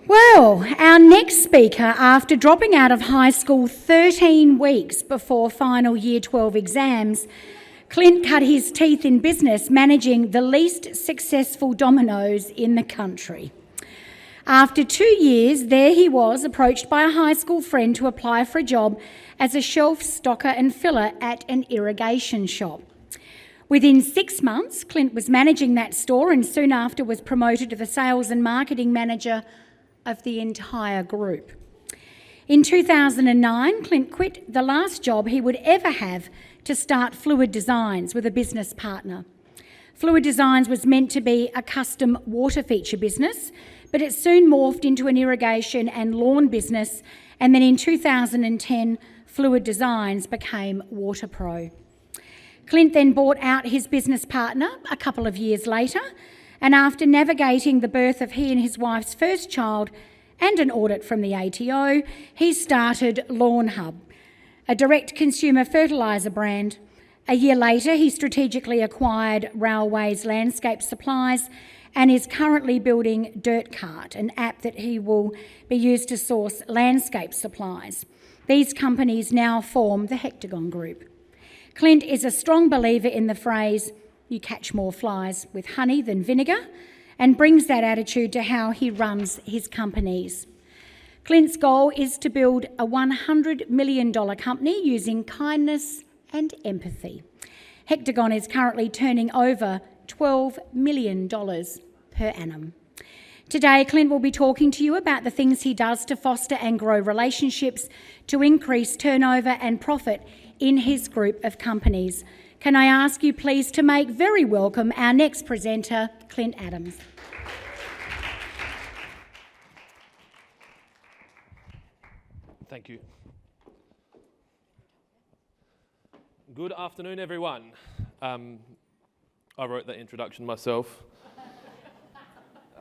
Well, our next speaker, after dropping out of high school 13 weeks before final Year 12 exams, Clint cut his teeth in business managing the least successful Domino's in the country. After 2 years, there he was, approached by a high school friend to apply for a job as a shelf stocker and filler at an irrigation shop. Within 6 months, Clint was managing that store and soon after was promoted to the sales and marketing manager of the entire group. In 2009, Clint quit the last job he would ever have to start Fluid Designs with a business partner. Fluid Designs was meant to be a custom water feature business, but it soon morphed into an irrigation and lawn business, and then in 2010, Fluid Designs became Water Pro. Clint then bought out his business partner a couple of years later, and after navigating the birth of he and his wife's first child and an audit from the ATO, he started Lawn Hub, a direct-consumer fertiliser brand. A year later, he strategically acquired Railways Landscape Supplies and is currently building Dirt Cart, an app that he will be used to source landscape supplies. These companies now form the Hectogon Group. Clint is a strong believer in the phrase, "You catch more flies with honey than vinegar," and brings that attitude to how he runs his companies. Clint's goal is to build a $100 million company using kindness and empathy. Hectogon is currently turning over $12 million per annum. Today, Clint will be talking to you about the things he does to foster and grow relationships to increase turnover and profit in his group of companies. Can I ask you please to make very welcome our next presenter, Clint Adams. Thank you. Good afternoon, everyone. I wrote that introduction myself.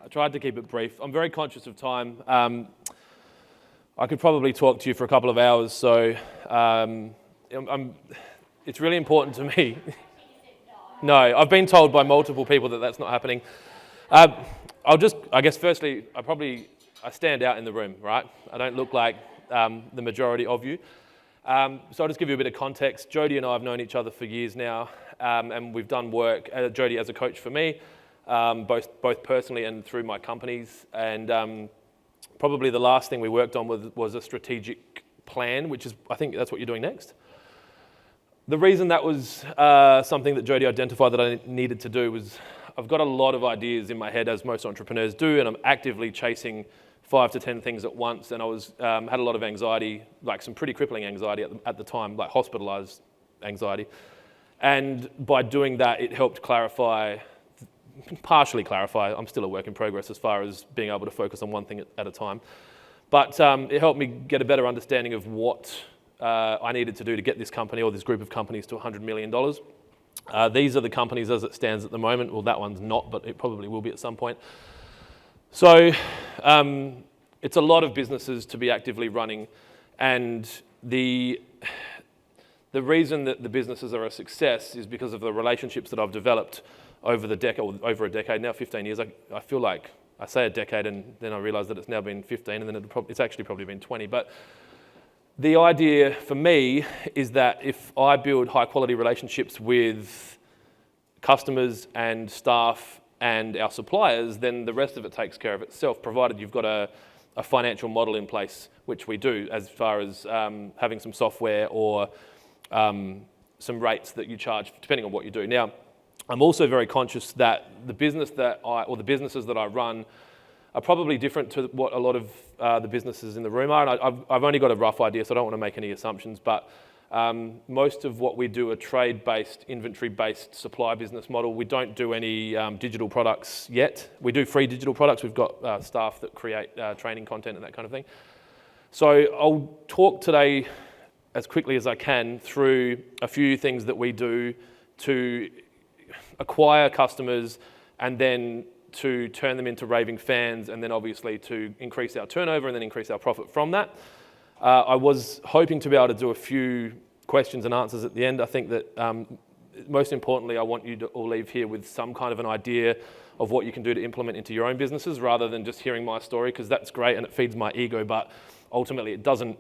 I tried to keep it brief. I'm very conscious of time. I could probably talk to you for a couple of hours, so it's really important to me. No, I've been told by multiple people that that's not happening. I guess firstly, I stand out in the room, right? I don't look like the majority of you. So I'll just give you a bit of context. Jodie and I have known each other for years now, and we've done work, Jodie as a coach for me, both personally and through my companies. And probably the last thing we worked on was a strategic plan, which is, I think that's what you're doing next. The reason that was something that Jodie identified that I needed to do was I've got a lot of ideas in my head, as most entrepreneurs do, and I'm actively chasing 5 to 10 things at once, and I was had a lot of anxiety, like some pretty crippling anxiety at the time, like hospitalised anxiety. And by doing that, it helped partially clarify. I'm still a work in progress as far as being able to focus on one thing at a time. But it helped me get a better understanding of what I needed to do to get this company or this group of companies to $100 million. These are the companies as it stands at the moment. Well, that one's not, but it probably will be at some point. So it's a lot of businesses to be actively running, and the reason that the businesses are a success is because of the relationships that I've developed over a decade now, 15 years. I feel like I say a decade and then I realise that it's now been 15 and then it's actually probably been 20. But the idea for me is that if I build high quality relationships with customers and staff and our suppliers, then the rest of it takes care of itself, provided you've got a financial model in place, which we do, as far as having some software or some rates that you charge, depending on what you do. Now, I'm also very conscious that the businesses that I run are probably different to what a lot of the businesses in the room are. And I've only got a rough idea, so I don't want to make any assumptions, but most of what we do are trade-based, inventory-based supply business model. We don't do any digital products yet. We do free digital products. We've got staff that create training content and that kind of thing. So I'll talk today as quickly as I can through a few things that we do to acquire customers and then to turn them into raving fans, and then obviously to increase our turnover and then increase our profit from that. I was hoping to be able to do a few questions and answers at the end. I think that most importantly, I want you to all leave here with some kind of an idea of what you can do to implement into your own businesses rather than just hearing my story, because that's great and it feeds my ego, but ultimately it doesn't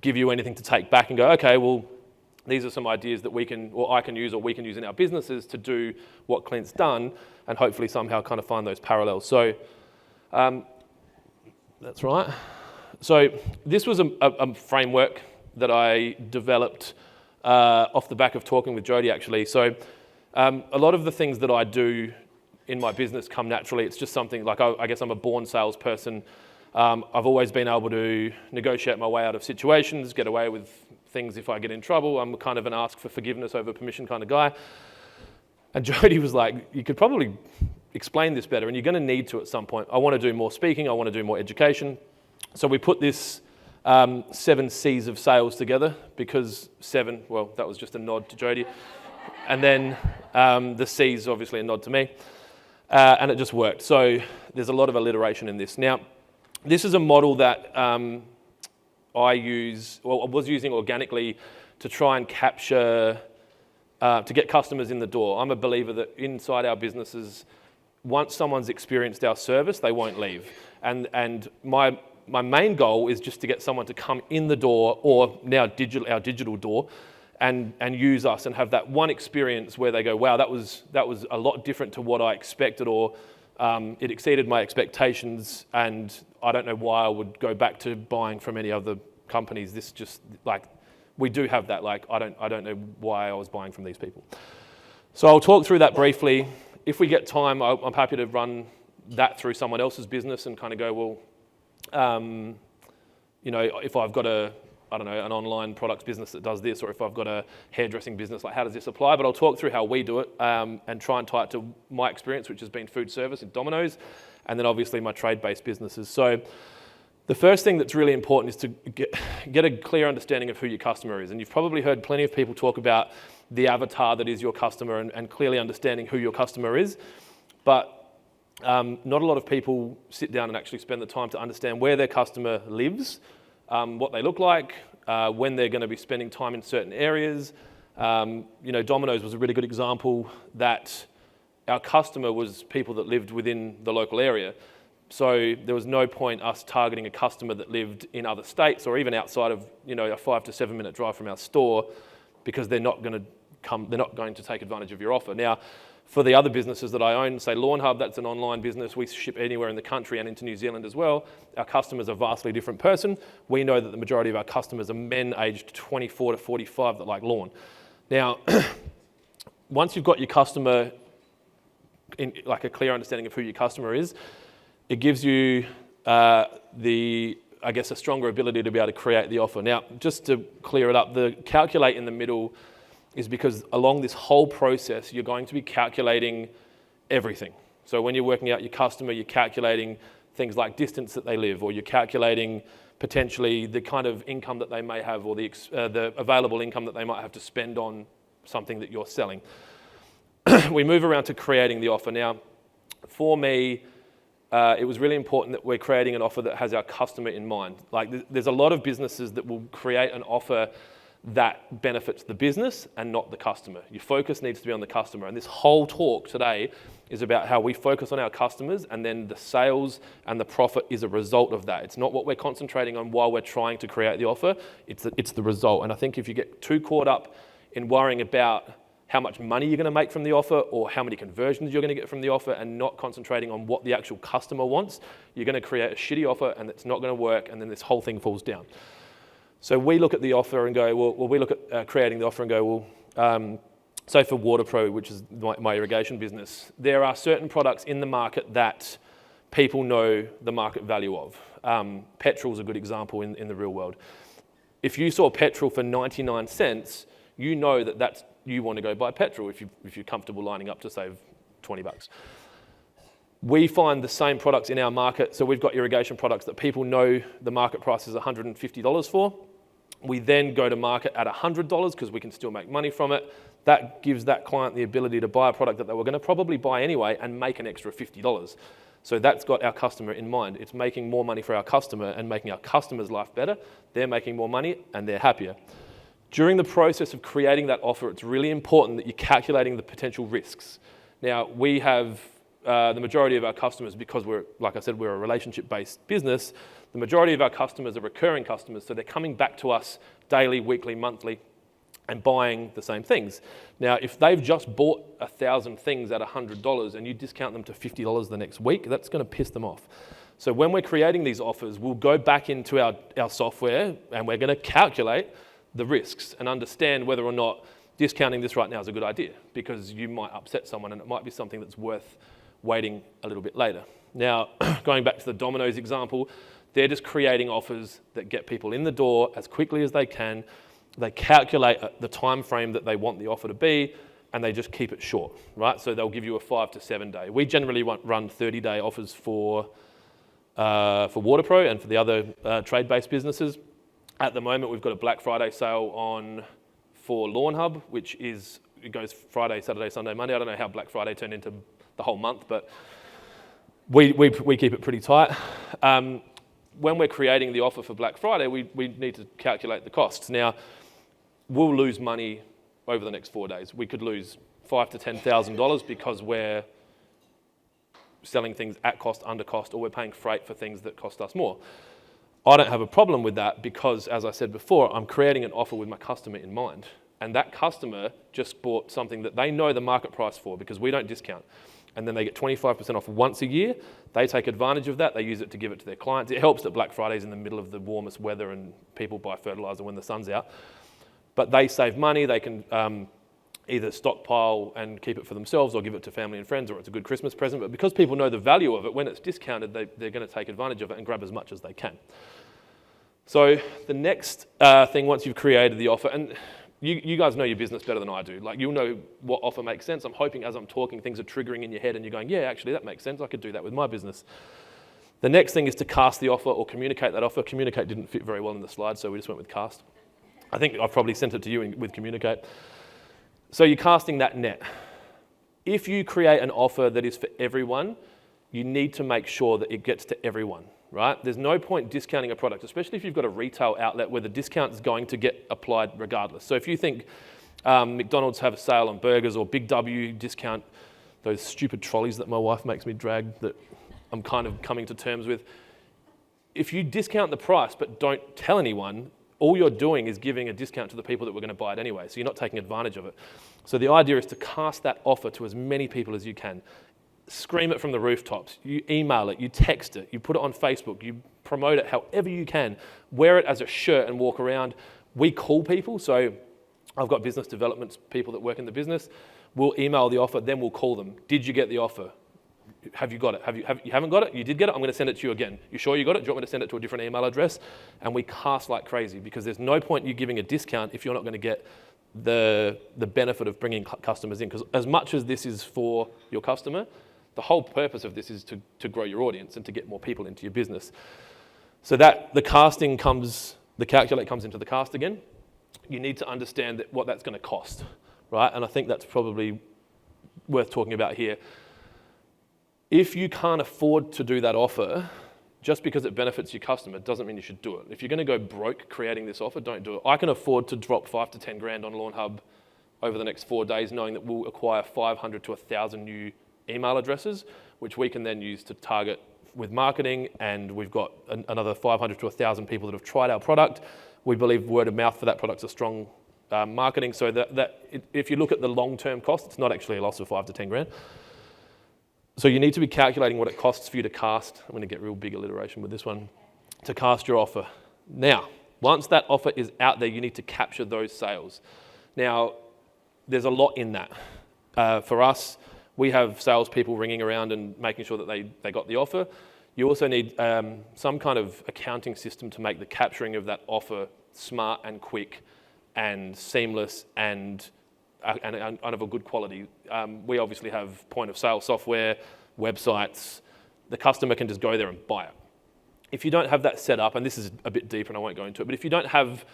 give you anything to take back and go, okay, well, these are some ideas that we can, or I can use, or we can use in our businesses to do what Clint's done, and hopefully somehow kind of find those parallels. So that's right. So this was a framework that I developed off the back of talking with Jody, actually. So a lot of the things that I do in my business come naturally. It's just something like, I guess I'm a born salesperson. I've always been able to negotiate my way out of situations, get away with things if I get in trouble. I'm kind of an ask for forgiveness over permission kind of guy. And Jody was like, you could probably explain this better, and you're going to need to at some point. I want to do more speaking. I want to do more education. So we put this 7 C's of sales together, because 7, well, that was just a nod to Jody. And then the C's, obviously a nod to me. And it just worked. So there's a lot of alliteration in this. Now, this is a model that I was using organically to try and capture, to get customers in the door. I'm a believer that inside our businesses, once someone's experienced our service, they won't leave. And my main goal is just to get someone to come in the door, or now our digital door, and use us and have that one experience where they go, wow, that was a lot different to what I expected, or it exceeded my expectations, and I don't know why I would go back to buying from any other companies. This just, like, we do have that, like, I don't know why I was buying from these people. So I'll talk through that briefly. If we get time, I'm happy to run that through someone else's business and kind of go, well, you know, if I've got an online products business that does this, or if I've got a hairdressing business, like, how does this apply? But I'll talk through how we do it and try and tie it to my experience, which has been food service at Domino's, and then obviously my trade-based businesses. So the first thing that's really important is to get a clear understanding of who your customer is. And you've probably heard plenty of people talk about the avatar that is your customer, and clearly understanding who your customer is. But not a lot of people sit down and actually spend the time to understand where their customer lives, what they look like, when they're going to be spending time in certain areas. You know, Domino's was a really good example that our customer was people that lived within the local area. So there was no point us targeting a customer that lived in other states, or even outside of, you know, a 5 to 7 minute drive from our store, because they're not going to take advantage of your offer. Now, for the other businesses that I own, say Lawn Hub, that's an online business. We ship anywhere in the country and into New Zealand as well. Our customers are a vastly different person. We know that the majority of our customers are men aged 24 to 45 that like lawn. Now, once you've got your customer in, like, a clear understanding of who your customer is, it gives you a stronger ability to be able to create the offer. Now, just to clear it up, the calculate in the middle is because along this whole process, you're going to be calculating everything. So when you're working out your customer, you're calculating things like distance that they live, or you're calculating potentially the kind of income that they may have, or the available income that they might have to spend on something that you're selling. We move around to creating the offer. Now, for me, it was really important that we're creating an offer that has our customer in mind. Like, there's a lot of businesses that will create an offer that benefits the business and not the customer. Your focus needs to be on the customer. And this whole talk today is about how we focus on our customers, and then the sales and the profit is a result of that. It's not what we're concentrating on while we're trying to create the offer. It's the result. And I think if you get too caught up in worrying about how much money you're going to make from the offer, or how many conversions you're going to get from the offer, and not concentrating on what the actual customer wants, you're going to create a shitty offer, and it's not going to work, and then this whole thing falls down. So we look at the offer and go, well, we look at creating the offer and go, well, so for WaterPro, which is my irrigation business, there are certain products in the market that people know the market value of. Petrol's a good example in the real world. If you saw petrol for 99 cents, you know that you want to go buy petrol if you're comfortable lining up to save $20. We find the same products in our market. So we've got irrigation products that people know the market price is $150 for. We then go to market at $100 because we can still make money from it. That gives that client the ability to buy a product that they were going to probably buy anyway and make an extra $50. So that's got our customer in mind. It's making more money for our customer and making our customer's life better. They're making more money and they're happier. During the process of creating that offer, it's really important that you're calculating the potential risks. Now, we have the majority of our customers, because like I said, we're a relationship-based business, the majority of our customers are recurring customers, so they're coming back to us daily, weekly, monthly, and buying the same things. Now, if they've just bought 1,000 things at $100 and you discount them to $50 the next week, that's going to piss them off. So when we're creating these offers, we'll go back into our software and we're going to calculate the risks and understand whether or not discounting this right now is a good idea, because you might upset someone and it might be something that's worth waiting a little bit later. Now, going back to the Domino's example, they're just creating offers that get people in the door as quickly as they can. They calculate the time frame that they want the offer to be, and they just keep it short, right? So they'll give you a 5 to 7 day. We generally run 30-day offers for WaterPro and for the other trade-based businesses. At the moment, we've got a Black Friday sale on for Lawn Hub, which it goes Friday, Saturday, Sunday, Monday. I don't know how Black Friday turned into the whole month, but we keep it pretty tight. When we're creating the offer for Black Friday, we need to calculate the costs. Now, we'll lose money over the next 4 days. We could lose $5,000 to $10,000 because we're selling things at cost, under cost, or we're paying freight for things that cost us more. I don't have a problem with that because, as I said before, I'm creating an offer with my customer in mind. And that customer just bought something that they know the market price for, because we don't discount. And then they get 25% off once a year. They take advantage of that. They use it to give it to their clients. It helps that Black Friday's in the middle of the warmest weather and people buy fertilizer when the sun's out. But they save money. They can either stockpile and keep it for themselves or give it to family and friends, or it's a good Christmas present. But because people know the value of it, when it's discounted, they're going to take advantage of it and grab as much as they can. So the next thing, once you've created the offer, and you guys know your business better than I do. Like, you'll know what offer makes sense. I'm hoping as I'm talking, things are triggering in your head and you're going, yeah, actually, that makes sense. I could do that with my business. The next thing is to cast the offer or communicate that offer. Communicate didn't fit very well in the slide, so we just went with cast. I think I've probably sent it to you with communicate. So you're casting that net. If you create an offer that is for everyone, you need to make sure that it gets to everyone, right? There's no point discounting a product, especially if you've got a retail outlet where the discount is going to get applied regardless. So if you think McDonald's have a sale on burgers, or Big W discount those stupid trolleys that my wife makes me drag that I'm kind of coming to terms with. If you discount the price but don't tell anyone, all you're doing is giving a discount to the people that were going to buy it anyway, so you're not taking advantage of it. So the idea is to cast that offer to as many people as you can. Scream it from the rooftops, you email it, you text it, you put it on Facebook, you promote it however you can. Wear it as a shirt and walk around. We call people, so I've got business development people that work in the business. We'll email the offer, then we'll call them. Did you get the offer? Have you got it? You haven't got it? You did get it? I'm going to send it to you again. You sure you got it? Do you want me to send it to a different email address? And we cast like crazy, because there's no point in you giving a discount if you're not going to get the benefit of bringing customers in. Because as much as this is for your customer, the whole purpose of this is to grow your audience and to get more people into your business. So that the calculate comes into the cast again. You need to understand what that's going to cost, right? And I think that's probably worth talking about here. If you can't afford to do that offer, just because it benefits your customer doesn't mean you should do it. If you're going to go broke creating this offer, don't do it. I can afford to drop 5 to 10 grand on Lawn Hub over the next 4 days, knowing that we'll acquire 500 to 1,000 new email addresses, which we can then use to target with marketing. And we've got another 500 to 1,000 people that have tried our product. We believe word of mouth for that product's a strong marketing. So if you look at the long-term cost, it's not actually a loss of 5 to 10 grand. So you need to be calculating what it costs for you to cast. I'm going to get real big alliteration with this one. To cast your offer. Now, once that offer is out there, you need to capture those sales. Now, there's a lot in that. For us, we have salespeople ringing around and making sure that they got the offer. You also need some kind of accounting system to make the capturing of that offer smart and quick and seamless and of a good quality. We obviously have point of sale software, websites. The customer can just go there and buy it. If you don't have that set up, and this is a bit deeper and I won't go into it, but if you don't have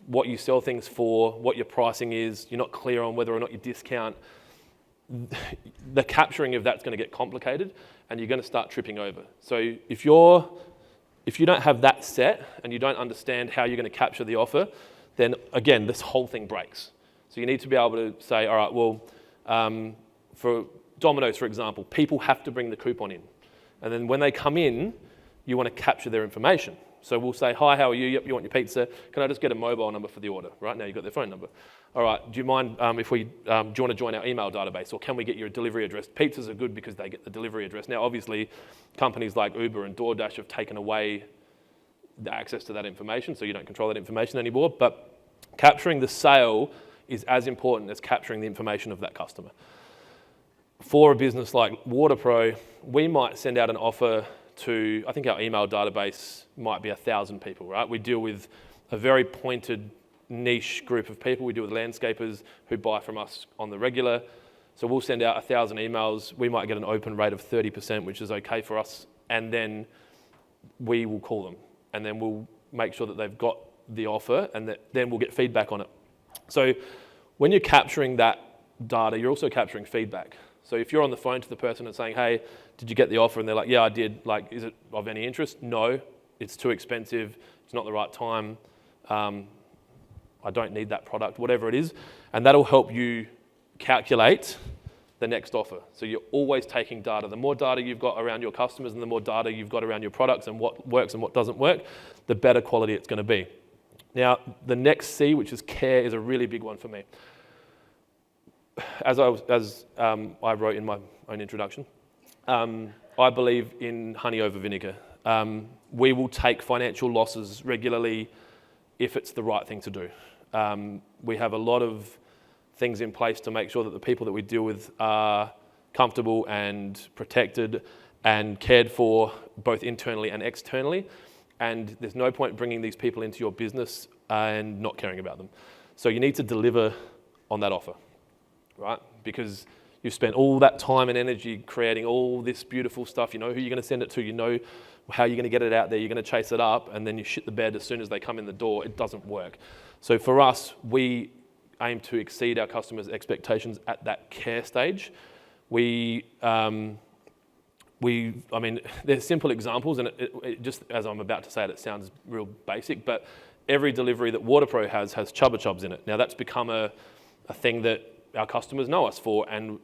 what you sell things for, what your pricing is, you're not clear on whether or not you discount, the capturing of that's going to get complicated and you're going to start tripping over. So if you don't have that set and you don't understand how you're going to capture the offer, then again, this whole thing breaks. So you need to be able to say, all right, well, for Domino's, for example, people have to bring the coupon in. And then when they come in, you want to capture their information. So we'll say, hi, how are you? Yep, you want your pizza? Can I just get a mobile number for the order? Right now you've got their phone number. All right, do you mind if we, do you want to join our email database, or can we get your delivery address? Pizzas are good because they get the delivery address. Now, obviously, companies like Uber and DoorDash have taken away the access to that information, so you don't control that information anymore. But capturing the sale is as important as capturing the information of that customer. For a business like WaterPro, we might send out an offer to, I think our email database might be 1,000 people, right? We deal with a very pointed niche group of people. We deal with landscapers who buy from us on the regular. So we'll send out 1,000 emails. We might get an open rate of 30%, which is okay for us. And then we will call them. And then we'll make sure that they've got the offer, and then we'll get feedback on it. So when you're capturing that data, you're also capturing feedback. So if you're on the phone to the person and saying, hey, did you get the offer? And they're like, yeah, I did. Like, is it of any interest? No, it's too expensive. It's not the right time. I don't need that product, whatever it is. And that'll help you calculate the next offer. So you're always taking data. The more data you've got around your customers and the more data you've got around your products and what works and what doesn't work, the better quality it's going to be. Now, the next C, which is care, is a really big one for me. As I wrote in my own introduction, I believe in honey over vinegar. We will take financial losses regularly if it's the right thing to do. We have a lot of things in place to make sure that the people that we deal with are comfortable and protected and cared for both internally and externally. And there's no point bringing these people into your business and not caring about them. So you need to deliver on that offer, right? Because you've spent all that time and energy creating all this beautiful stuff. You know who you're going to send it to. You know how you're going to get it out there. You're going to chase it up, and then you shit the bed as soon as they come in the door. It doesn't work. So for us, we aim to exceed our customers' expectations at that care stage. I mean, there's simple examples, and it just as I'm about to say it, it sounds real basic, but every delivery that WaterPro has Chubba Chubs in it. Now that's become a thing that our customers know us for, and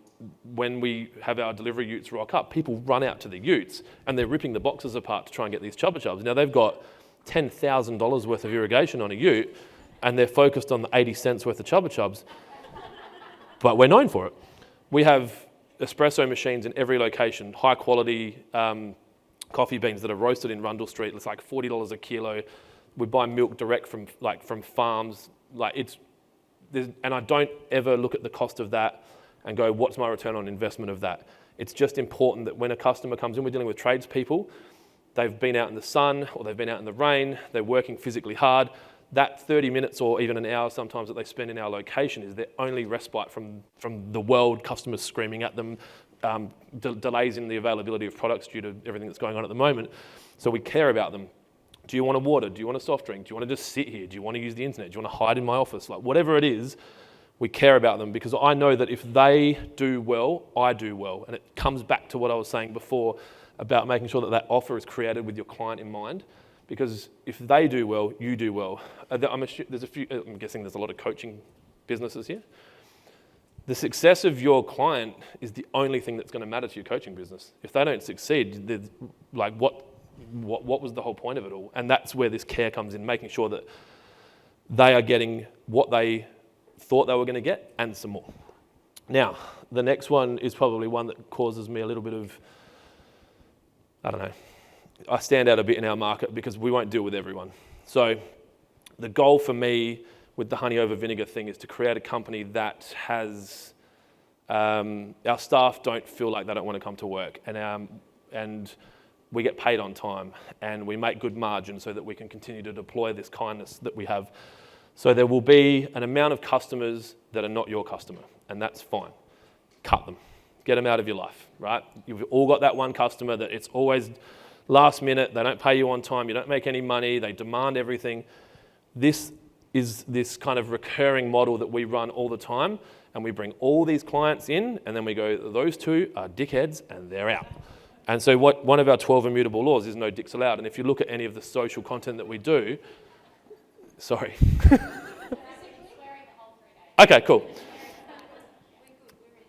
when we have our delivery utes rock up, people run out to the utes and they're ripping the boxes apart to try and get these Chubba Chubs. Now they've got $10,000 worth of irrigation on a ute, and they're focused on the 80 cents worth of Chubba Chubs, but we're known for it. We have espresso machines in every location, high quality coffee beans that are roasted in Rundle Street. It's like $40 a kilo. We buy milk direct from farms. And I don't ever look at the cost of that and go, what's my return on investment of that? It's just important that when a customer comes in, we're dealing with tradespeople, they've been out in the sun or they've been out in the rain, they're working physically hard. That 30 minutes or even an hour sometimes that they spend in our location is their only respite from the world, customers screaming at them, delays in the availability of products due to everything that's going on at the moment. So we care about them. Do you want a water? Do you want a soft drink? Do you want to just sit here? Do you want to use the internet? Do you want to hide in my office? Like whatever it is, we care about them because I know that if they do well, I do well. And it comes back to what I was saying before about making sure that that offer is created with your client in mind. Because if they do well, you do well. I'm guessing there's a lot of coaching businesses here. The success of your client is the only thing that's going to matter to your coaching business. If they don't succeed, like what was the whole point of it all? And that's where this care comes in, making sure that they are getting what they thought they were going to get and some more. Now, the next one is probably one that causes me a little bit of, I don't know, I stand out a bit in our market because we won't deal with everyone. So the goal for me with the honey over vinegar thing is to create a company that has, our staff don't feel like they don't want to come to work, and we get paid on time and we make good margin so that we can continue to deploy this kindness that we have. So there will be an amount of customers that are not your customer, and that's fine. Cut them. Get them out of your life, right? You've all got that one customer that it's always last minute, they don't pay you on time, you don't make any money, they demand everything. This is this kind of recurring model that we run all the time, and we bring all these clients in, and then we go, those two are dickheads, and they're out. And so one of our 12 immutable laws is no dicks allowed. And if you look at any of the social content that we do, sorry. Okay, cool.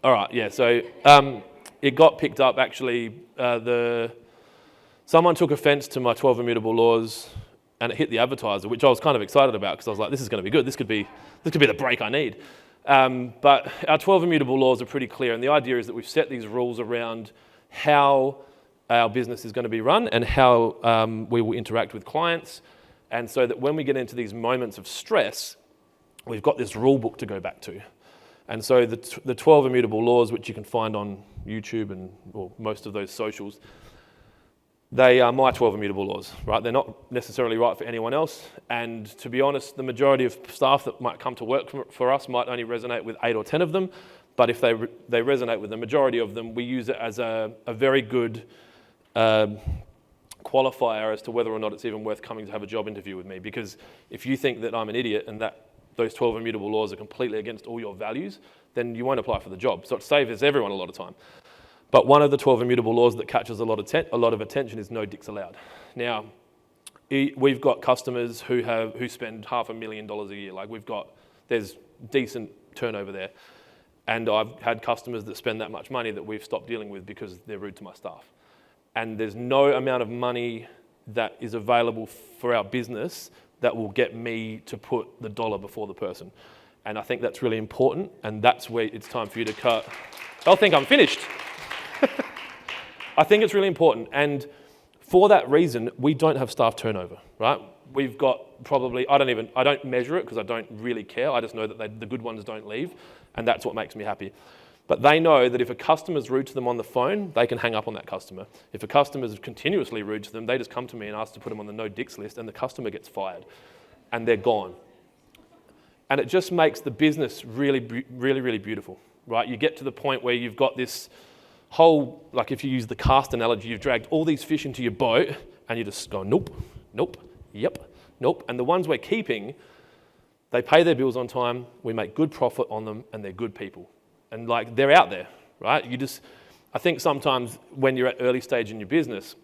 All right, yeah, so it got picked up actually. Someone took offence to my 12 immutable laws, and it hit the advertiser, which I was kind of excited about because I was like, this is going to be good. This could be the break I need. But our 12 immutable laws are pretty clear, and the idea is that we've set these rules around how our business is going to be run and how we will interact with clients, and so that when we get into these moments of stress, we've got this rule book to go back to. And so the 12 immutable laws, which you can find on YouTube and most of those socials, they are my 12 immutable laws, right? They're not necessarily right for anyone else. And to be honest, the majority of staff that might come to work for us might only resonate with 8 or 10 of them. But if they resonate with the majority of them, we use it as a very good qualifier as to whether or not it's even worth coming to have a job interview with me. Because if you think that I'm an idiot and that those 12 immutable laws are completely against all your values, then you won't apply for the job. So it saves everyone a lot of time. But one of the 12 immutable laws that catches a lot of attention is no dicks allowed. Now, we've got customers who spend $500,000 a year. Like there's decent turnover there. And I've had customers that spend that much money that we've stopped dealing with because they're rude to my staff. And there's no amount of money that is available for our business that will get me to put the dollar before the person. And I think that's really important, and that's where it's time for you to cut. They'll think I'm finished. I think it's really important, and for that reason, we don't have staff turnover, right? We've got probably, I don't measure it because I don't really care. I just know that the good ones don't leave, and that's what makes me happy. But they know that if a customer's rude to them on the phone, they can hang up on that customer. If a customer's continuously rude to them, they just come to me and ask to put them on the no dicks list, and the customer gets fired, and they're gone. And it just makes the business really, really, really beautiful, right? You get to the point where you've got this whole, like if you use the cast analogy, you've dragged all these fish into your boat, and you just go, nope, nope, yep, nope. And the ones we're keeping, they pay their bills on time, we make good profit on them, and they're good people. And like, they're out there, right? I think sometimes when you're at early stage in your business,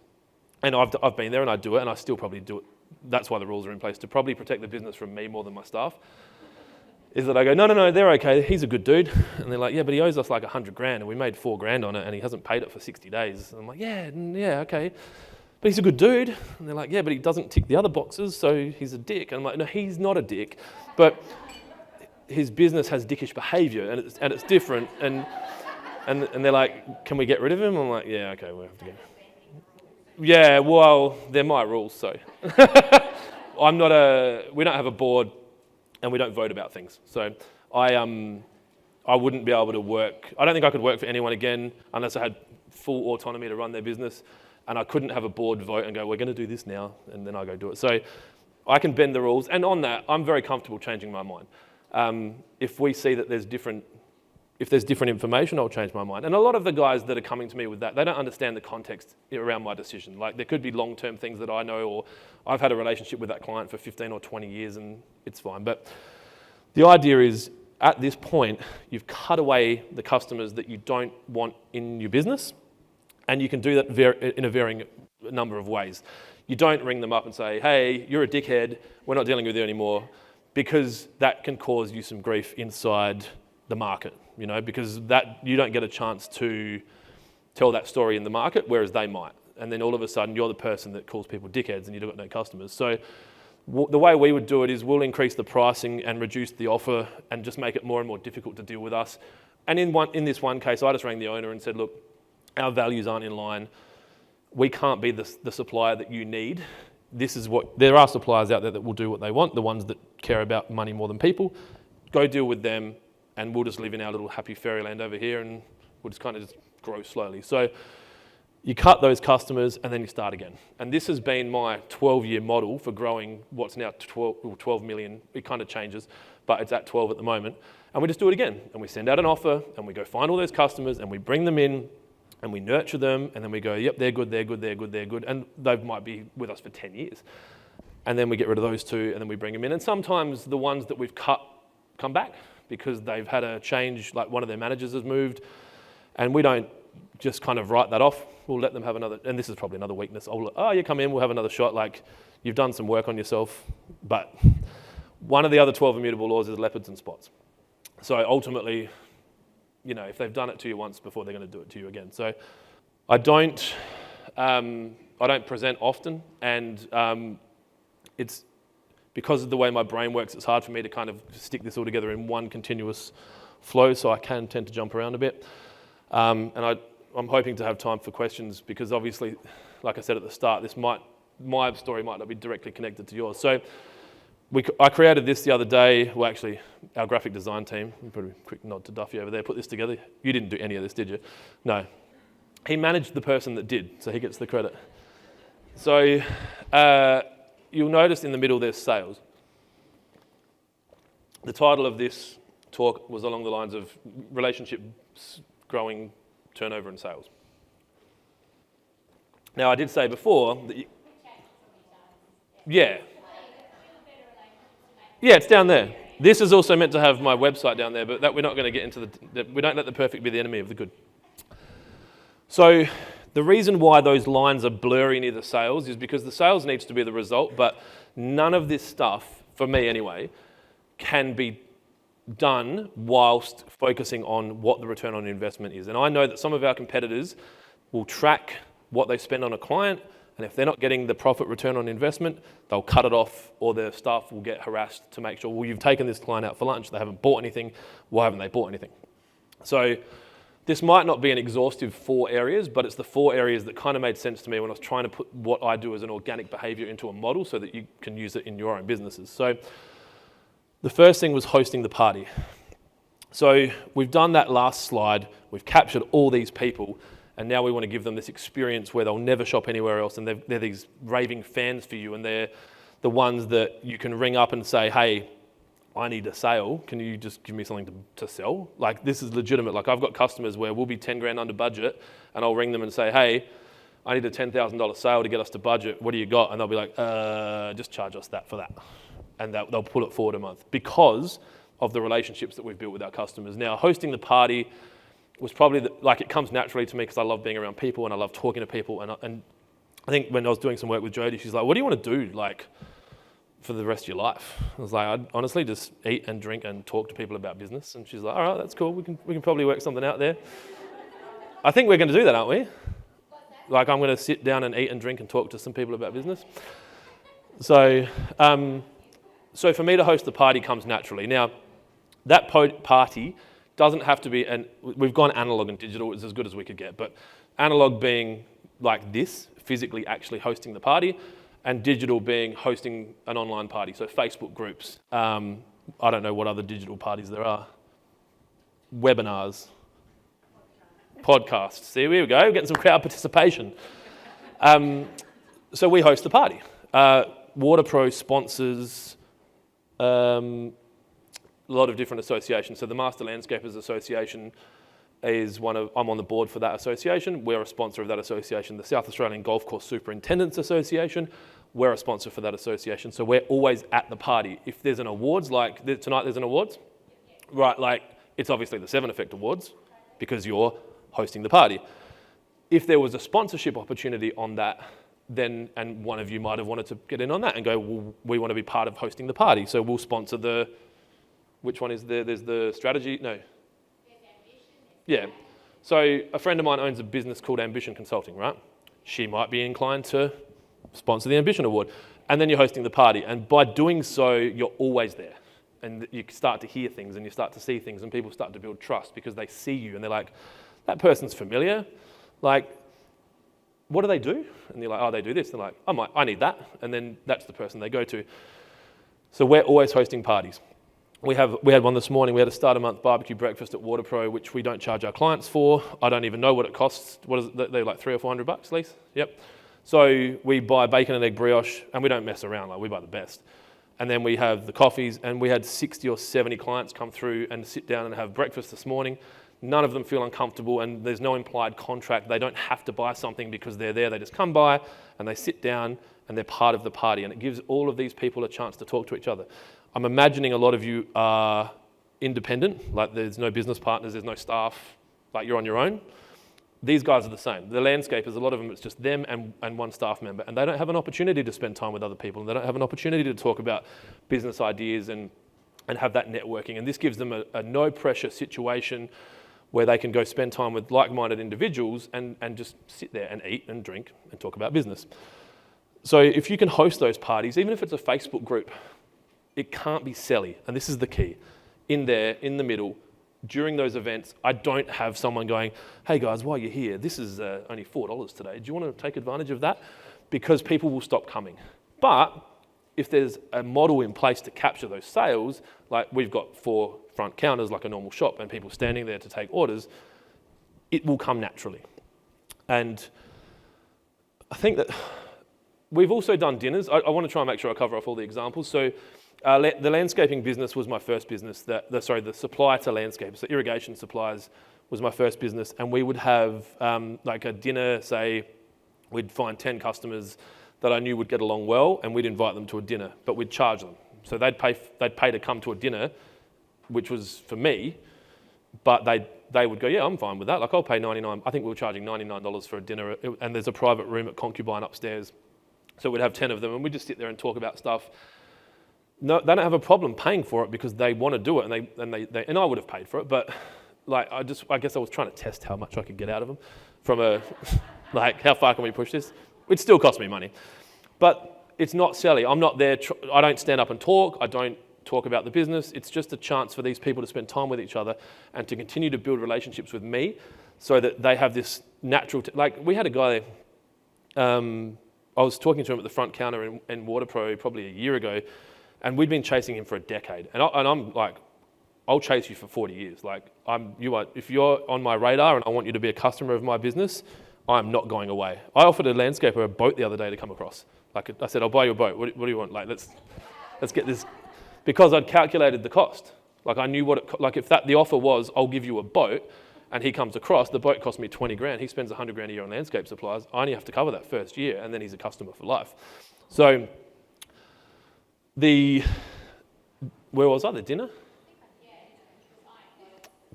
and I've been there and I do it, and I still probably do it. That's why the rules are in place, to probably protect the business from me more than my staff, is that I go, no, they're okay. He's a good dude. And they're like, yeah, but he owes us like $100,000 and we made $4,000 on it and he hasn't paid it for 60 days. And I'm like, yeah, okay. But he's a good dude. And they're like, yeah, but he doesn't tick the other boxes, so he's a dick. And I'm like, no, he's not a dick. But his business has dickish behaviour and it's different. And they're like, can we get rid of him? I'm like, yeah, okay, we'll have to go. Yeah, well, they're my rules, so. We don't have a board and we don't vote about things. So I wouldn't be able to work. I don't think I could work for anyone again unless I had full autonomy to run their business. And I couldn't have a board vote and go, we're going to do this now, and then I go do it. So I can bend the rules. And on that, I'm very comfortable changing my mind. If we see that there's different information, I'll change my mind. And a lot of the guys that are coming to me with that, they don't understand the context around my decision. Like there could be long-term things that I know, or I've had a relationship with that client for 15 or 20 years and it's fine. But the idea is, at this point, you've cut away the customers that you don't want in your business, and you can do that in a varying number of ways. You don't ring them up and say, hey, you're a dickhead, we're not dealing with you anymore, because that can cause you some grief inside the market, because that you don't get a chance to tell that story in the market, whereas they might. And then all of a sudden, you're the person that calls people dickheads and you've got no customers. So the way we would do it is we'll increase the pricing and reduce the offer and just make it more and more difficult to deal with us. And in this one case, I just rang the owner and said, look, our values aren't in line. We can't be the supplier that you need. There are suppliers out there that will do what they want, the ones that care about money more than people. Go deal with them, and we'll just live in our little happy fairyland over here, and we'll just kind of just grow slowly. So you cut those customers, and then you start again. And this has been my 12-year model for growing what's now 12 million. It kind of changes, but it's at 12 at the moment. And we just do it again. And we send out an offer, and we go find all those customers, and we bring them in, and we nurture them, and then we go, yep, they're good, they're good, they're good, they're good. And they might be with us for 10 years. And then we get rid of those two, and then we bring them in. And sometimes the ones that we've cut come back because they've had a change, like one of their managers has moved, and we don't just kind of write that off. We'll let them have another, and this is probably another weakness. You come in, we'll have another shot, like you've done some work on yourself. But one of the other 12 immutable laws is leopards and spots. So ultimately, if they've done it to you once before, they're going to do it to you again. So I don't present often, and it's because of the way my brain works, it's hard for me to kind of stick this all together in one continuous flow, so I can tend to jump around a bit. And I'm hoping to have time for questions because obviously, like I said at the start, my story might not be directly connected to yours. So I created this the other day. Well, actually, our graphic design team, probably a quick nod to Duffy over there, put this together. You didn't do any of this, did you? No. He managed the person that did, so he gets the credit. So you'll notice in the middle there's sales. The title of this talk was along the lines of relationships growing turnover and sales. Now, I did say before that yeah, it's down there. This is also meant to have my website down there, but that we're not going to get into we don't let the perfect be the enemy of the good. So the reason why those lines are blurry near the sales is because the sales needs to be the result, but none of this stuff, for me anyway, can be done whilst focusing on what the return on investment is. And I know that some of our competitors will track what they spend on a client, and if they're not getting the profit return on investment, they'll cut it off, or their staff will get harassed to make sure, well, you've taken this client out for lunch, they haven't bought anything, why haven't they bought anything? So this might not be an exhaustive 4 areas, but it's the 4 areas that kind of made sense to me when I was trying to put what I do as an organic behavior into a model so that you can use it in your own businesses. So the first thing was hosting the party. So we've done that last slide, we've captured all these people, and now we want to give them this experience where they'll never shop anywhere else, and they're these raving fans for you, and they're the ones that you can ring up and say, hey, I need a sale, can you just give me something to sell? Like, this is legitimate. Like, I've got customers where we'll be 10 grand under budget, and I'll ring them and say, hey, I need a $10,000 sale to get us to budget, what do you got? And they'll be like, just charge us that for that. And they'll pull it forward a month because of the relationships that we've built with our customers. Now, hosting the party was probably, it comes naturally to me because I love being around people and I love talking to people. And I think when I was doing some work with Jodie, she's like, what do you want to do, for the rest of your life? I was like, I'd honestly just eat and drink and talk to people about business. And she's like, all right, that's cool. We can probably work something out there. I think we're going to do that, aren't we? I'm going to sit down and eat and drink and talk to some people about business. So for me to host the party comes naturally. Now, that party doesn't have to be, and we've gone analog and digital, it's as good as we could get, but analog being like this, physically actually hosting the party, and digital being hosting an online party, so Facebook groups. I don't know what other digital parties there are. Webinars. Podcasts. See, here we go, we're getting some crowd participation. So we host the party. WaterPro sponsors a lot of different associations. So the Master Landscapers Association is I'm on the board for that association. We're a sponsor of that association. The South Australian Golf Course Superintendents Association, we're a sponsor for that association. So we're always at the party. If there's an awards, tonight there's an awards, right, it's obviously the 7 Effect Awards because you're hosting the party. If there was a sponsorship opportunity on that, then, and one of you might have wanted to get in on that and go, well, we want to be part of hosting the party. So we'll sponsor which one is there? There's the strategy, no. Yeah. So a friend of mine owns a business called Ambition Consulting, right? She might be inclined to sponsor the Ambition Award. And then you're hosting the party. And by doing so, you're always there. And you start to hear things and you start to see things and people start to build trust because they see you and they're like, that person's familiar. What do they do? And you're like, oh, they do this. They're like, I need that. And then that's the person they go to. So we're always hosting parties. We had one this morning. We had a start of month barbecue breakfast at WaterPro, which we don't charge our clients for. I don't even know what it costs. What is it? They're like $300 or $400, Lise? Yep. So we buy bacon and egg brioche, and we don't mess around. We buy the best. And then we have the coffees, and we had 60 or 70 clients come through and sit down and have breakfast this morning. None of them feel uncomfortable, and there's no implied contract. They don't have to buy something because they're there. They just come by, and they sit down, and they're part of the party. And it gives all of these people a chance to talk to each other. I'm imagining a lot of you are independent, there's no business partners, there's no staff, you're on your own. These guys are the same. The landscapers, a lot of them, it's just them and one staff member, and they don't have an opportunity to spend time with other people, and they don't have an opportunity to talk about business ideas and have that networking. And this gives them a no-pressure situation where they can go spend time with like-minded individuals and just sit there and eat and drink and talk about business. So if you can host those parties, even if it's a Facebook group, it can't be selly. And this is the key. In there, in the middle, during those events, I don't have someone going, hey guys, while you're here, this is only $4 today. Do you want to take advantage of that? Because people will stop coming. But if there's a model in place to capture those sales, like we've got 4 front counters like a normal shop and people standing there to take orders, it will come naturally. And I think that we've also done dinners. I want to try and make sure I cover off all the examples. So the landscaping business was my first business. The supply to landscapers, so irrigation supplies was my first business. And we would have like a dinner, say, we'd find 10 customers that I knew would get along well, and we'd invite them to a dinner, but we'd charge them. So they'd pay to come to a dinner, which was for me, but they would go, yeah, I'm fine with that. Like I'll pay $99. I think we were charging $99 for a dinner, and there's a private room at Concubine upstairs. So we'd have 10 of them, and we'd just sit there and talk about stuff. No, they don't have a problem paying for it because they want to do it, and I would have paid for it, but like I guess I was trying to test how much I could get out of them from like how far can we push this? It still cost me money, but it's not selly. I'm not there. I don't stand up and talk. I don't talk about the business. It's just a chance for these people to spend time with each other and to continue to build relationships with me, so that they have this natural. Like we had a guy. I was talking to him at the front counter in WaterPro probably a year ago, and we'd been chasing him for a decade. And I'm like, I'll chase you for 40 years. Like if you're on my radar and I want you to be a customer of my business, I'm not going away. I offered a landscaper a boat the other day to come across. Like I said, I'll buy you a boat. What do you want? Like let's get this, because I'd calculated the cost. Like I knew like if the offer was, I'll give you a boat, and he comes across, the boat cost me 20 grand. He spends 100 grand a year on landscape supplies. I only have to cover that first year, and then he's a customer for life. So where was I? The dinner?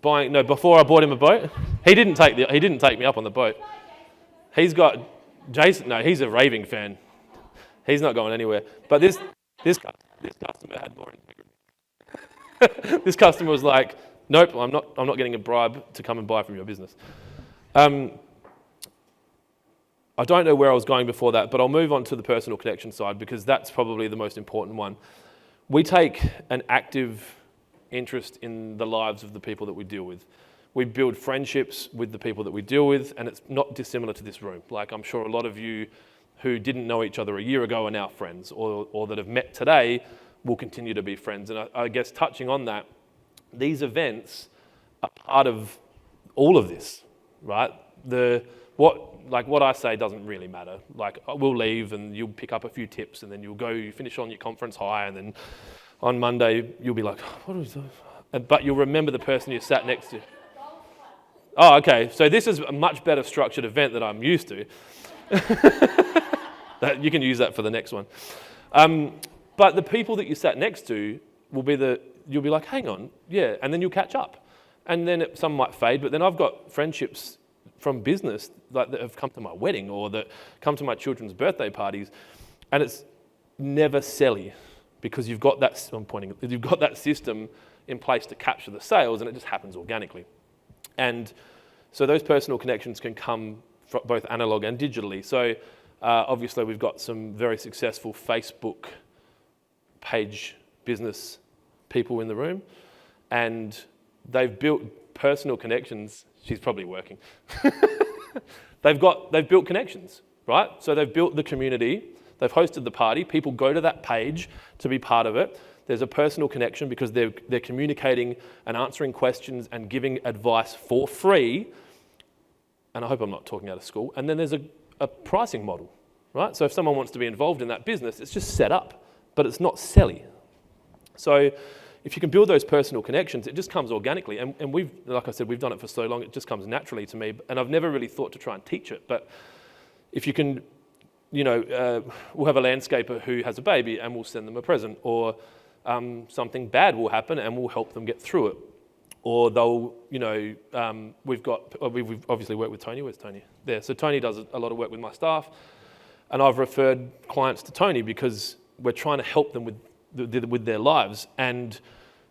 Before I bought him a boat. He didn't take me up on the boat. He's got Jason. No, he's a raving fan. He's not going anywhere. But this customer had more integrity. This customer was like, nope, I'm not getting a bribe to come and buy from your business. I don't know where I was going before that, but I'll move on to the personal connection side, because that's probably the most important one. We take an active interest in the lives of the people that we deal with. We build friendships with the people that we deal with, and it's not dissimilar to this room. Like I'm sure a lot of you who didn't know each other a year ago are now friends, or that have met today will continue to be friends. And I guess touching on that, these events are part of all of this, right? What I say doesn't really matter. Like we'll leave and you'll pick up a few tips, and then you finish on your conference high, and then on Monday you'll be like, what was that? But you'll remember the person you sat next to. Oh, okay. So this is a much better structured event than I'm used to. You can use that for the next one. But the people that you sat next to you'll be like, hang on, yeah, and then you'll catch up. And then some might fade, but then I've got friendships from business that have come to my wedding, or that come to my children's birthday parties, and it's never selly, because you've got that system in place to capture the sales, and it just happens organically. And so those personal connections can come from both analog and digitally. So obviously we've got some very successful Facebook page business people in the room, and they've built personal connections. She's probably working. They've built connections, right? So they've built the community, they've hosted the party, people go to that page to be part of it. There's a personal connection because they're communicating and answering questions and giving advice for free. And I hope I'm not talking out of school. And then there's a pricing model, right? So if someone wants to be involved in that business, it's just set up, but it's not selly. So if you can build those personal connections, it just comes organically. And like I said, we've done it for so long, it just comes naturally to me. And I've never really thought to try and teach it. But if you can, we'll have a landscaper who has a baby and we'll send them a present, or something bad will happen and we'll help them get through it. Or they'll, we've obviously worked with Tony. Where's Tony? There. So Tony does a lot of work with my staff, and I've referred clients to Tony because we're trying to help them with their lives. And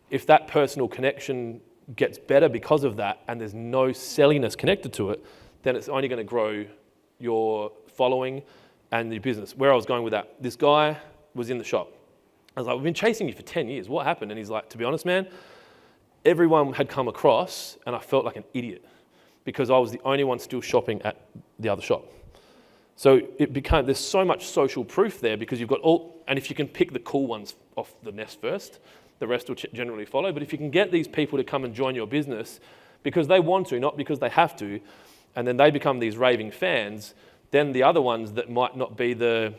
if that personal connection gets better because of that, and there's no selliness connected to it, then it's only going to grow your following and your business. Where I was going with that, this guy was in the shop. I was like, we've been chasing you for 10 years. What happened? And he's like, to be honest, man, everyone had come across and I felt like an idiot because I was the only one still shopping at the other shop. So there's so much social proof there because you've got and if you can pick the cool ones off the nest first, the rest will generally follow. But if you can get these people to come and join your business because they want to, not because they have to, and then they become these raving fans, then the other ones that might not be the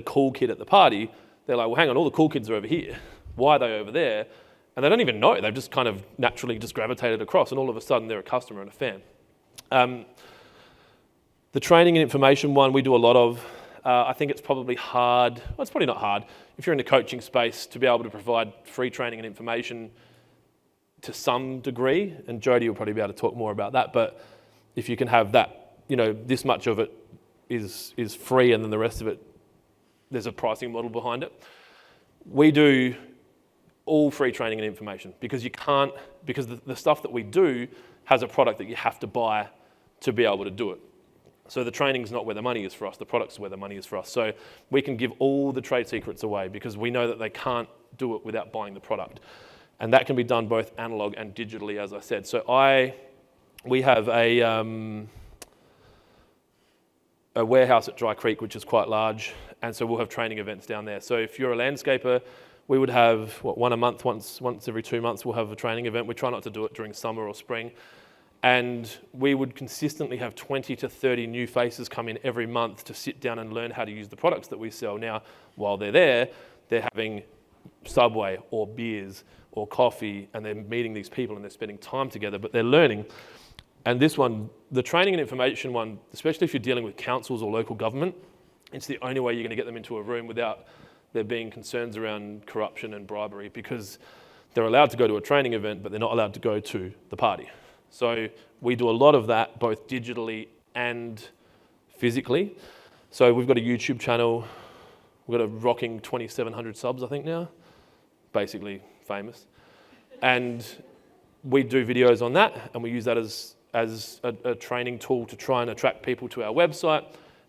cool kid at the party, they're like, well, hang on, all the cool kids are over here. Why are they over there? And they don't even know. They've just kind of naturally just gravitated across, and all of a sudden they're a customer and a fan. The training and information one we do a lot of. I think it's probably hard. Well, it's probably not hard if you're in the coaching space to be able to provide free training and information to some degree. And Jody will probably be able to talk more about that. But if you can have that, this much of it is free, and then the rest of it, there's a pricing model behind it. We do all free training and information because the stuff that we do has a product that you have to buy to be able to do it. So the training's not where the money is for us, the product's where the money is for us. So we can give all the trade secrets away because we know that they can't do it without buying the product. And that can be done both analog and digitally, as I said. So we have a warehouse at Dry Creek, which is quite large, and so we'll have training events down there. So if you're a landscaper, we would have one a month, once every 2 months we'll have a training event. We try not to do it during summer or spring. And we would consistently have 20 to 30 new faces come in every month to sit down and learn how to use the products that we sell. Now, while they're there, they're having Subway or beers or coffee, and they're meeting these people and they're spending time together, but they're learning. And this one, the training and information one, especially if you're dealing with councils or local government, it's the only way you're going to get them into a room without there being concerns around corruption and bribery, because they're allowed to go to a training event, but they're not allowed to go to the party. So we do a lot of that, both digitally and physically. So we've got a YouTube channel. We've got a rocking 2,700 subs, I think now. Basically famous. And we do videos on that, and we use that as a training tool to try and attract people to our website.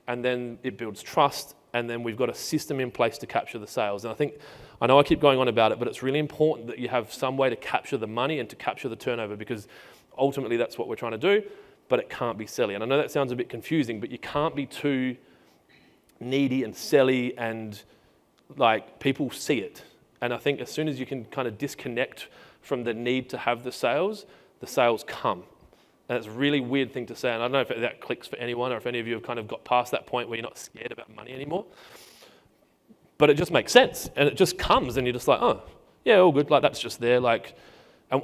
And then it builds trust. And then we've got a system in place to capture the sales. And I know I keep going on about it, but it's really important that you have some way to capture the money and to capture the turnover, because ultimately that's what we're trying to do, but it can't be selly. And I know that sounds a bit confusing, but you can't be too needy and selly, and like people see it. And I think as soon as you can kind of disconnect from the need to have the sales come. And it's a really weird thing to say, and I don't know if that clicks for anyone or if any of you have kind of got past that point where you're not scared about money anymore. But it just makes sense, and it just comes, and you're just like, oh, yeah, all good, like that's just there. And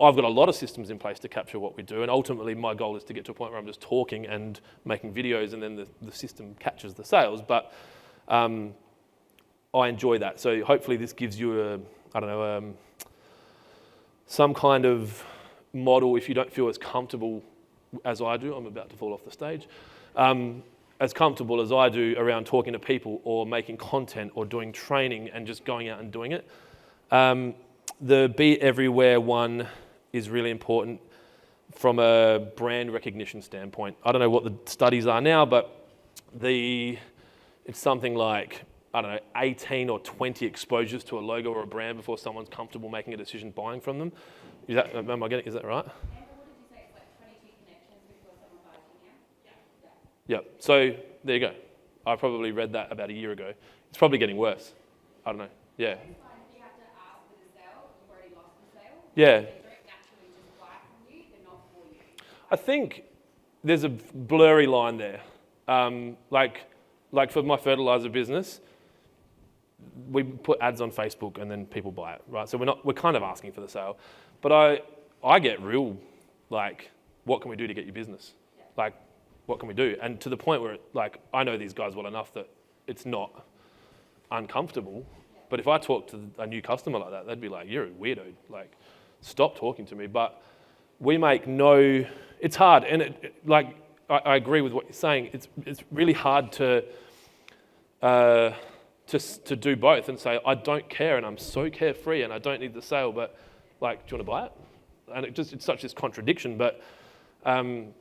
I've got a lot of systems in place to capture what we do, and ultimately my goal is to get to a point where I'm just talking and making videos, and then the system catches the sales. But I enjoy that. So hopefully this gives you some kind of model, if you don't feel as comfortable as I do. I'm about to fall off the stage. As comfortable as I do around talking to people or making content or doing training and just going out and doing it. The Be Everywhere one is really important from a brand recognition standpoint. I don't know what the studies are now, but it's something like, 18 or 20 exposures to a logo or a brand before someone's comfortable making a decision buying from them. Is that right? And what did you say? It's like 22 connections before someone buys from you? Yeah. So there you go. I probably read that about a year ago. It's probably getting worse. I don't know. Yeah. You have to ask for the sale. You've already lost the sale. Yeah. They don't naturally just buy from you. They're not for you. I think there's a blurry line there. Like for my fertilizer business, we put ads on Facebook and then people buy it, right? So we're kind of asking for the sale. But I get real, what can we do to get your business? Yeah. What can we do? And to the point where, I know these guys well enough that it's not uncomfortable. Yeah. But if I talk to a new customer like that, they'd be like, you're a weirdo. Stop talking to me. But we make it's hard. And I agree with what you're saying. It's really hard to do both and say, I don't care and I'm so carefree and I don't need the sale, but do you want to buy it? and it's such this contradiction, but I'm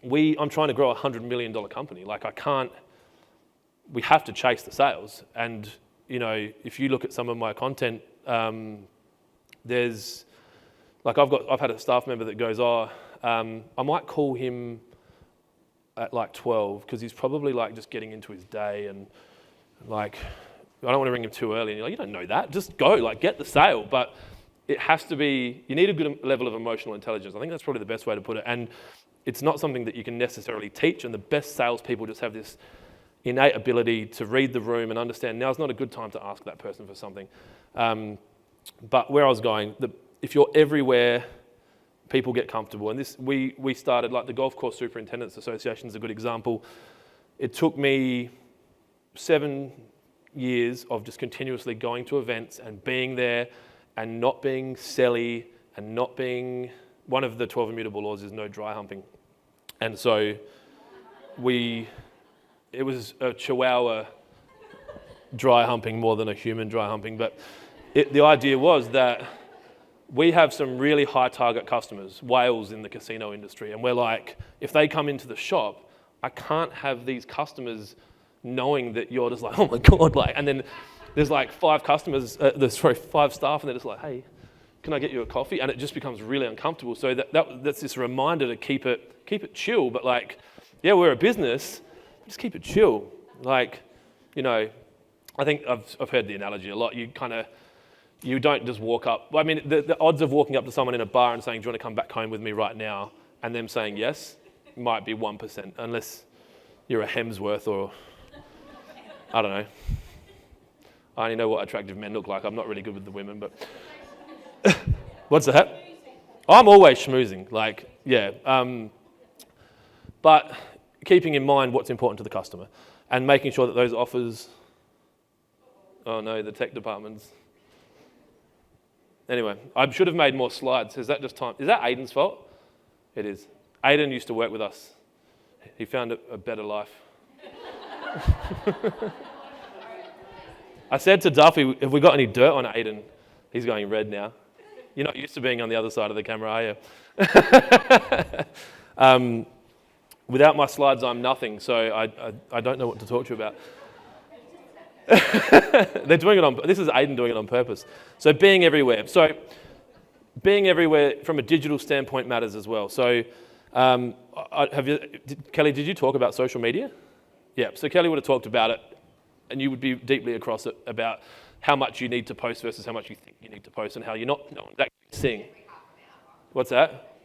trying to grow $100 million company. Like we have to chase the sales. And, if you look at some of my content, there's, like I've had a staff member that goes, I might call him at like 12 because he's probably like just getting into his day, and like, I don't want to ring him too early. And you're like, you don't know that, just go, like get the sale. But it has to be, you need a good level of emotional intelligence. I think that's probably the best way to put it. And it's not something that you can necessarily teach, and the best salespeople just have this innate ability to read the room and understand now's not a good time to ask that person for something. But where I was going, if you're everywhere, people get comfortable. And this, we started, like the Golf Course Superintendents Association is a good example. It took me 7 years of just continuously going to events and being there and not being selly and not being, one of the 12 immutable laws is no dry humping. And so it was a chihuahua dry humping more than a human dry humping. But the idea was that we have some really high target customers, whales in the casino industry. And we're like, if they come into the shop, I can't have these customers knowing that you're just like, oh my God, like, and then there's like 5 customers, 5 staff, and they're just like, hey, can I get you a coffee? And it just becomes really uncomfortable. So that's this reminder to keep it chill. But like, yeah, we're a business, just keep it chill. Like, I think I've heard the analogy a lot. You don't just walk up. I mean, the odds of walking up to someone in a bar and saying, do you want to come back home with me right now? And them saying yes, might be 1%, unless you're a Hemsworth or, I don't know. I only know what attractive men look like. I'm not really good with the women, but. What's that? I'm always schmoozing, like, yeah. But keeping in mind what's important to the customer and making sure that those offers, oh no, the tech department's. Anyway, I should have made more slides. Is that just time? Is that Aiden's fault? It is. Aiden used to work with us. He found a better life. I said to Duffy, have we got any dirt on Aiden? He's going red now. You're not used to being on the other side of the camera, are you? Without my slides, I'm nothing, so I don't know what to talk to you about. They're doing it this is Aiden doing it on purpose. So being everywhere. So being everywhere from a digital standpoint matters as well. So Kelly, did you talk about social media? Yeah, so Kelly would have talked about it, and you would be deeply across it about how much you need to post versus how much you think you need to post and how you're not seeing. What's that?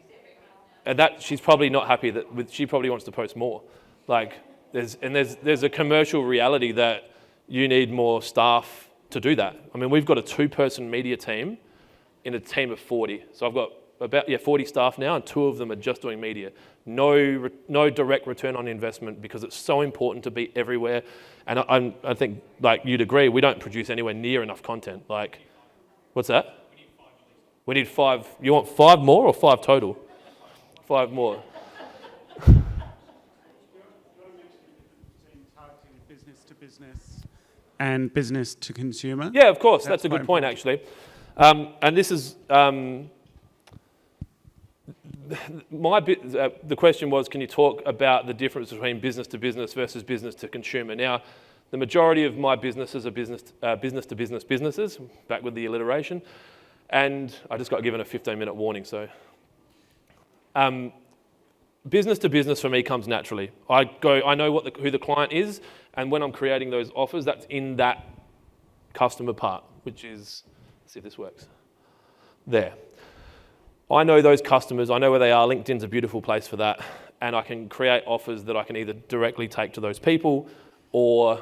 And that she's probably not happy she probably wants to post more. Like there's a commercial reality that you need more staff to do that. I mean, we've got a 2-person media team in a team of 40. So I've got about 40 staff now, and 2 of them are just doing media. No direct return on investment because it's so important to be everywhere. And I think, like you'd agree, we don't produce anywhere near enough content. Like, what's that? We need 5. You want 5 more or 5 total? 5 more. Targeting business to business and business to consumer. Yeah, of course. That's a good point, actually. And this is the question was, can you talk about the difference between business to business versus business to consumer? Now, the majority of my businesses are business to business businesses, back with the alliteration, and I just got given a 15-minute warning. So, business to business for me comes naturally. I know who the client is, and when I'm creating those offers, that's in that customer part, which is, let's see if this works. There. I know those customers, I know where they are. LinkedIn's a beautiful place for that. And I can create offers that I can either directly take to those people or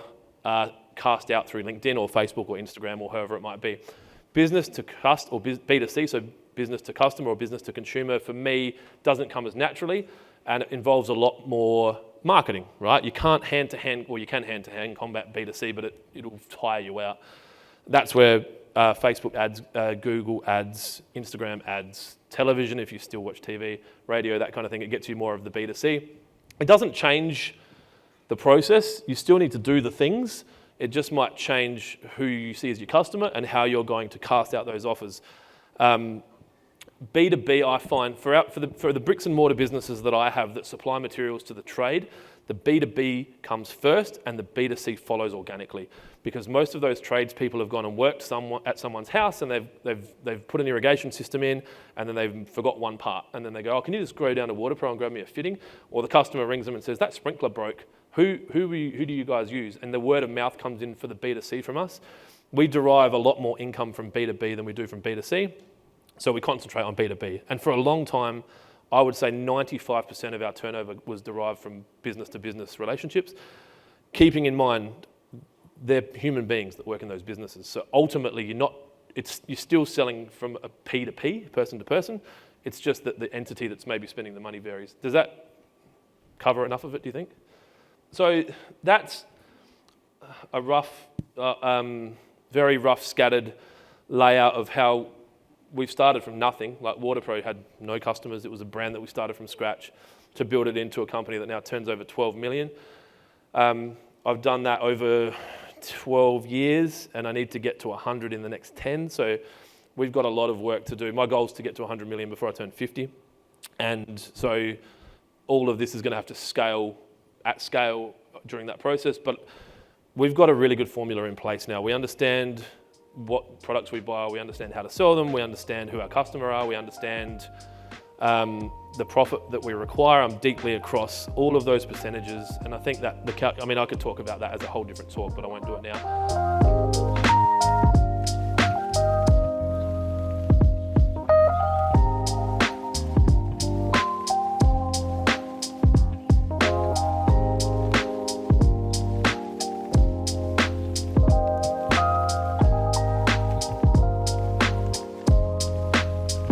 cast out through LinkedIn or Facebook or Instagram or however it might be. Business to customer or B2C, so business to customer or business to consumer, for me, doesn't come as naturally, and it involves a lot more marketing, right? You can't hand-to-hand, well, you can hand-to-hand combat B2C, but it'll tire you out. That's where Facebook ads, Google ads, Instagram ads, television, if you still watch TV, radio, that kind of thing, it gets you more of the B2C. It doesn't change the process. You still need to do the things. It just might change who you see as your customer and how you're going to cast out those offers. B2B, I find, for the bricks and mortar businesses that I have that supply materials to the trade, the B2B comes first and the B2C follows organically, because most of those tradespeople have gone and worked at someone's house and they've put an irrigation system in and then they've forgot one part, and then they go, oh, can you just go down to WaterPro and grab me a fitting? Or the customer rings them and says, that sprinkler broke. Who do you guys use? And the word of mouth comes in for the B2C from us. We derive a lot more income from B2B than we do from B2C. So we concentrate on B2B. And for a long time, I would say 95% of our turnover was derived from business-to-business relationships, keeping in mind they're human beings that work in those businesses. So ultimately, you're still selling from a P2P, person to person. It's just that the entity that's maybe spending the money varies. Does that cover enough of it, do you think? So that's a rough, very rough, scattered layout of how we've started from nothing. Like WaterPro had no customers. It was a brand that we started from scratch to build it into a company that now turns over 12 million. I've done that over 12 years and I need to get to 100 in the next 10. So we've got a lot of work to do. My goal is to get to 100 million before I turn 50. And so all of this is going to have to at scale during that process. But we've got a really good formula in place now. We understand what products we buy, we understand how to sell them, we understand who our customer are, we understand the profit that we require. I'm deeply across all of those percentages, and I think that I could talk about that as a whole different talk, but I won't do it now.